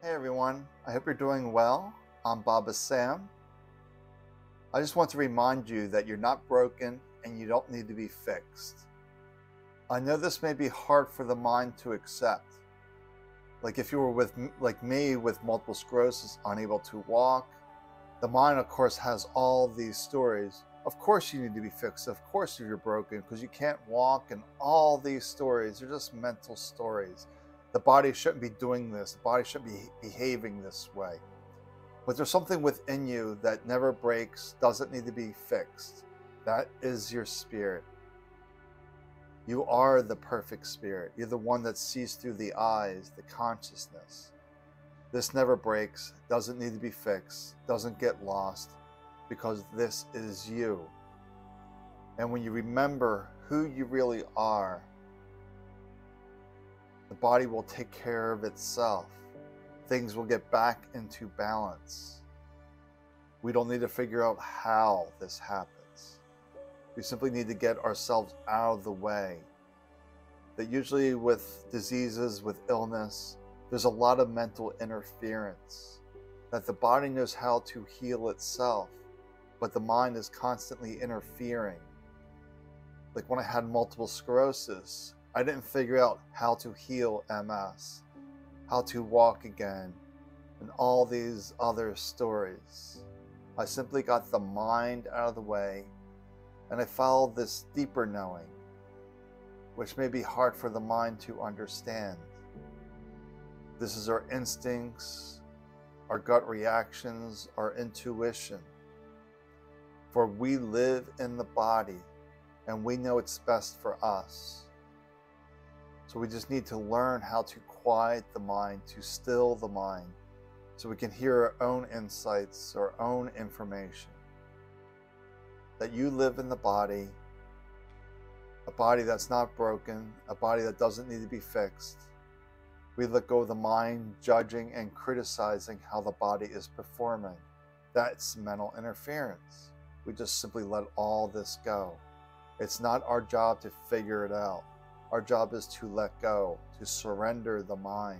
Hey everyone, I hope you're doing well. I'm Baba Sam. I just want to remind you that you're not broken and you don't need to be fixed. I know this may be hard for the mind to accept. Like if you were like me with multiple sclerosis, unable to walk, the mind of course has all these stories. Of course you need to be fixed. Of course you're broken because you can't walk, and all these stories are just mental stories. The body shouldn't be doing this. The body shouldn't be behaving this way. But there's something within you that never breaks, doesn't need to be fixed. That is your spirit. You are the perfect spirit. You're the one that sees through the eyes, the consciousness. This never breaks, doesn't need to be fixed, doesn't get lost, because this is you. And when you remember who you really are, the body will take care of itself. Things will get back into balance. We don't need to figure out how this happens. We simply need to get ourselves out of the way. That usually with diseases, with illness, there's a lot of mental interference. That the body knows how to heal itself, but the mind is constantly interfering. Like when I had multiple sclerosis, I didn't figure out how to heal MS, how to walk again, and all these other stories. I simply got the mind out of the way, and I followed this deeper knowing, which may be hard for the mind to understand. This is our instincts, our gut reactions, our intuition. For we live in the body, and we know it's best for us. So we just need to learn how to quiet the mind, to still the mind, so we can hear our own insights, our own information. That you live in the body, a body that's not broken, a body that doesn't need to be fixed. We let go of the mind judging and criticizing how the body is performing. That's mental interference. We just simply let all this go. It's not our job to figure it out. Our job is to let go, to surrender the mind,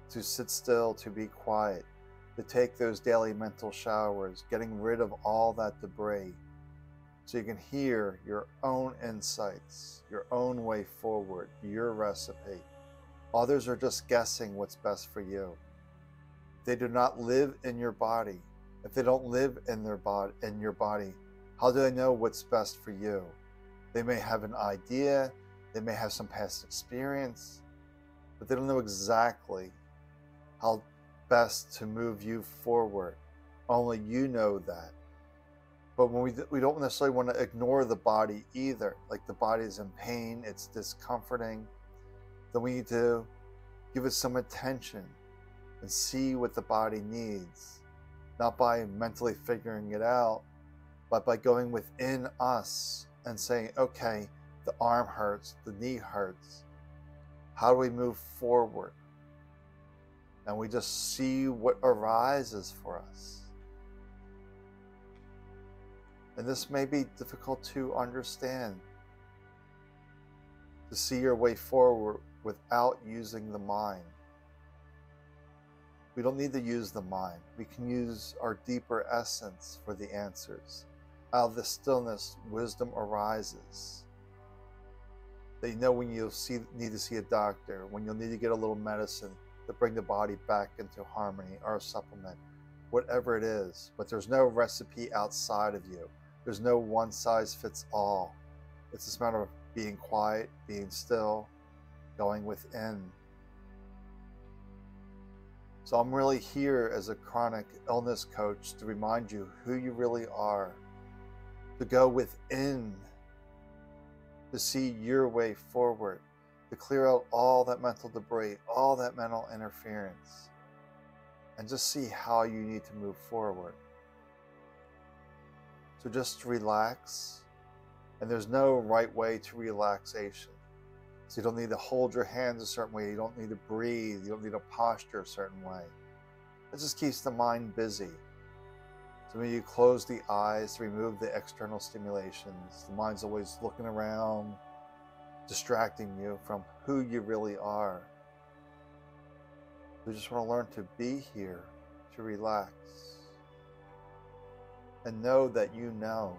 to sit still, to be quiet, to take those daily mental showers, getting rid of all that debris, so you can hear your own insights, your own way forward, your recipe. Others are just guessing what's best for you. They do not live in your body. If they don't live in your body, how do they know what's best for you? They may have an idea, they may have some past experience, but they don't know exactly how best to move you forward. Only you know that. But when we don't necessarily want to ignore the body either, like the body is in pain, it's discomforting, then we need to give it some attention and see what the body needs. Not by mentally figuring it out, but by going within us and saying, okay, the arm hurts, the knee hurts. How do we move forward? And we just see what arises for us. And this may be difficult to understand, to see your way forward without using the mind. We don't need to use the mind. We can use our deeper essence for the answers. Out of the stillness, wisdom arises. That you know when you'll need to see a doctor, when you'll need to get a little medicine to bring the body back into harmony, or a supplement, whatever it is. But there's no recipe outside of you. There's no one size fits all. It's just a matter of being quiet, being still, going within. So I'm really here as a chronic illness coach to remind you who you really are, to go within, to see your way forward, to clear out all that mental debris, all that mental interference, and just see how you need to move forward. So just relax, and there's no right way to relaxation. So you don't need to hold your hands a certain way, you don't need to breathe, you don't need to posture a certain way. It just keeps the mind busy. So when you close the eyes to remove the external stimulations, the mind's always looking around, distracting you from who you really are. We just want to learn to be here, to relax, and know that you know.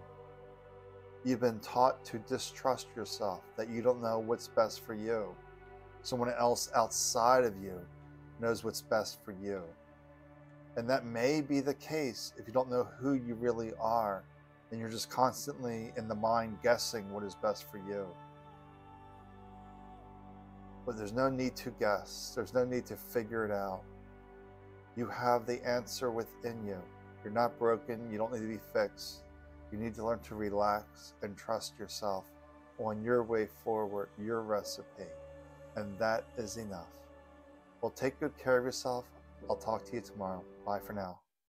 You've been taught to distrust yourself, that you don't know what's best for you. Someone else outside of you knows what's best for you. And that may be the case if you don't know who you really are, and you're just constantly in the mind guessing what is best for you. But there's no need to guess. There's no need to figure it out. You have the answer within you. You're not broken. You don't need to be fixed. You need to learn to relax and trust yourself on your way forward, your recipe. And that is enough. Well, take good care of yourself. I'll talk to you tomorrow. Bye for now.